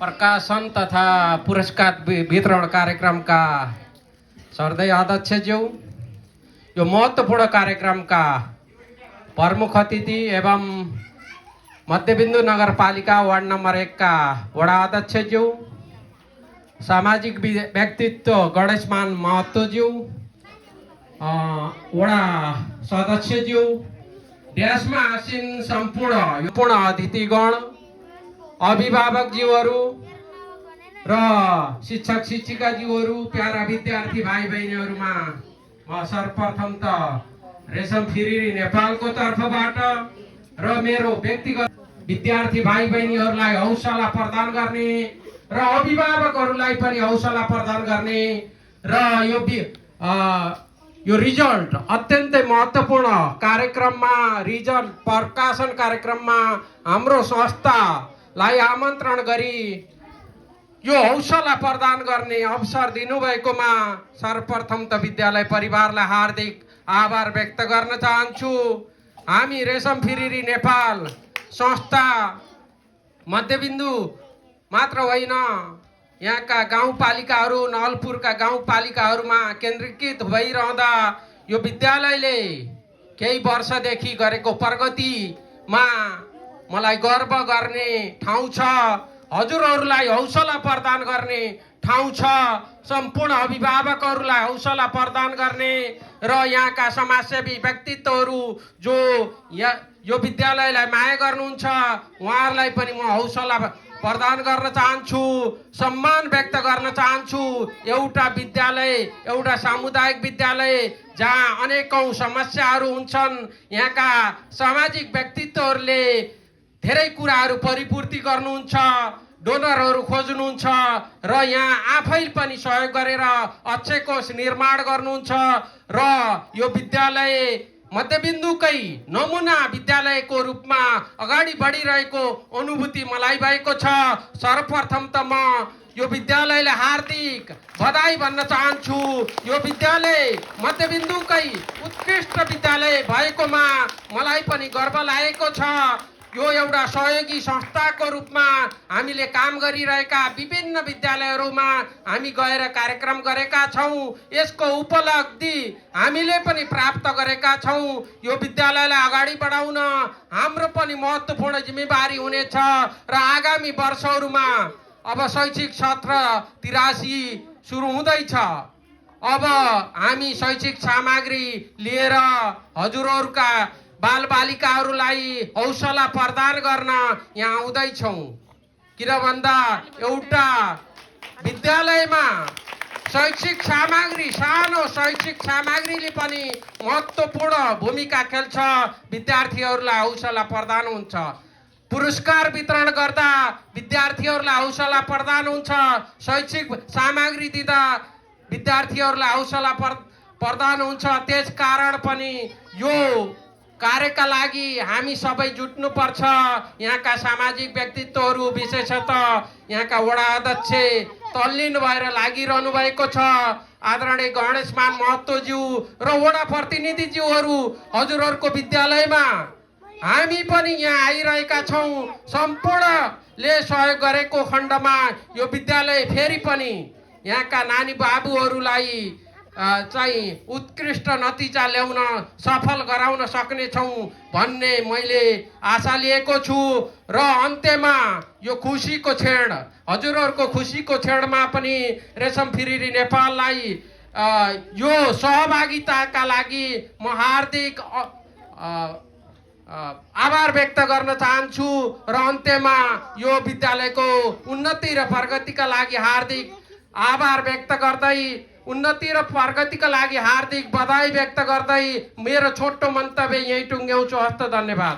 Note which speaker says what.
Speaker 1: प्रकाशन तथा पुरस्कार वितरण कार्यक्रम का सर्दै अध्यक्षज्यू, यो महत्वपूर्ण कार्यक्रम का प्रमुख अतिथि एवं मध्यबिन्दु नगरपालिका वार्ड नंबर 1 का वडा अध्यक्षज्यू, सामाजिक व्यक्तित्व गणेशमान महतोज्यू, वडा सदस्यज्यू, देशमा आसीन सम्पूर्ण अतिथिगण, अभिभावकज्यूहरू र शिक्षक शिक्षिकाज्यूहरू, प्यारा विद्यार्थी भाइ बहिनीहरूमा म सर्वप्रथम त रेशम फिरिरी नेपालको तर्फबाट र मेरो व्यक्तिगत विद्यार्थी भाइ बहिनीहरूलाई हौसला प्रदान गर्ने र अभिभावकहरूलाई पनि हौसला प्रदान गर्ने र यो रिजल्ट अत्यन्तै महत्त्वपूर्ण कार्यक्रममा, रिजल्ट प्रकाशन कार्यक्रममा हाम्रो संस्थालाई आमन्त्रण गरी यो हौसला प्रदान गर्ने अवसर दिनुभएकोमा सर्वप्रथम त विद्यालय परिवारलाई हार्दिक आभार व्यक्त गर्न चाहन्छु। हामी रेशम फिरिरी नेपाल संस्था मध्यबिन्दु मात्र होइन, यहाँका गाउँपालिकाहरू, नवलपुरका गाउँपालिकाहरूमा केन्द्रीकृत भइरहँदा यो विद्यालयले केही वर्षदेखि गरेको प्रगतिमा मलाई गर्व गर्ने ठाउँ छ। हजुरहरूलाई हौसला प्रदान गर्ने ठाउँ छ। सम्पूर्ण अभिभावकहरूलाई हौसला प्रदान गर्ने र यहाँका समाजसेवी व्यक्तित्वहरू जो यो विद्यालयलाई माया गर्नुहुन्छ उहाँहरूलाई पनि म हौसला प्रदान गर्न चाहन्छु, सम्मान व्यक्त गर्न चाहन्छु। एउटा विद्यालय, एउटा सामुदायिक विद्यालय जहाँ अनेकौं समस्याहरू हुन्छन्, यहाँका सामाजिक व्यक्तित्वहरूले धेरै कुराहरू परिपूर्ति गर्नुहुन्छ, डोनरहरू खोज्नुहुन्छ र यहाँ आफै पनि सहयोग गरेर अक्षय कोष निर्माण गर्नुहुन्छ र यो विद्यालय मध्यबिन्दुकै नमुना विद्यालयको रूपमा अगाडि बढिरहेको अनुभूति मलाई भएको छ। सर्वप्रथम त म यो विद्यालयलाई हार्दिक बधाई भन्न चाहन्छु। यो विद्यालय मध्यबिन्दुकै उत्कृष्ट विद्यालय भएकोमा मलाई पनि गर्व लागेको छ। यो एउटा सहयोगी संस्थाको रूपमा हामीले काम गरिरहेका विभिन्न विद्यालयहरूमा हामी गएर कार्यक्रम गरेका छौँ। यसको उपलब्धि हामीले पनि प्राप्त गरेका छौँ। यो विद्यालयलाई अगाडि बढाउन हाम्रो पनि महत्त्वपूर्ण जिम्मेवारी हुनेछ र आगामी वर्षहरूमा अब शैक्षिक सत्र 83 सुरु हुँदैछ। अब हामी शैक्षिक सामग्री लिएर हजुरहरूका बालबालिकाहरूलाई हौसला प्रदान गर्न यहाँ आउँदैछौँ। किन भन्दा एउटा विद्यालयमा शैक्षिक सामग्री, सानो शैक्षिक सामग्रीले पनि महत्त्वपूर्ण भूमिका खेल्छ। विद्यार्थीहरूलाई हौसला प्रदान हुन्छ। पुरस्कार वितरण गर्दा विद्यार्थीहरूलाई हौसला प्रदान हुन्छ। शैक्षिक सामग्री दिँदा विद्यार्थीहरूलाई हौसला प्रदान हुन्छ। त्यस कारण पनि यो कार्यका लागि हामी सबै जुट्नुपर्छ। यहाँका सामाजिक व्यक्तित्वहरू, विशेषतः यहाँका वडा अध्यक्ष तल्लीन भएर लागिरहनु भएको छ। आदरणीय गणेशमान महतोज्यू र वडा प्रतिनिधिज्यूहरू, हजुरहरूको विद्यालयमा हामी पनि यहाँ आइरहेका छौँ। सम्पूर्णले सहयोग गरेको खण्डमा यो विद्यालय फेरि पनि यहाँका नानी बाबुहरूलाई चाहिँ उत्कृष्ट नतिजा ल्याउन, सफल गराउन सक्नेछौँ भन्ने मैले आशा लिएको छु। र अन्त्यमा यो खुसीको क्षण, हजुरहरूको खुसीको क्षणमा पनि रेशम फिरिरी नेपाललाई यो सहभागिताका लागि म हार्दिक आभार व्यक्त गर्न चाहन्छु र अन्त्यमा यो विद्यालयको उन्नति र प्रगतिका लागि हार्दिक आभार व्यक्त गर्दै, उन्नति र प्रगतिका लागि हार्दिक बधाई व्यक्त गर्दै मेरो छोटो मन्तव्य यही टुङ्ग्याउँछु। हस्त धन्यवाद।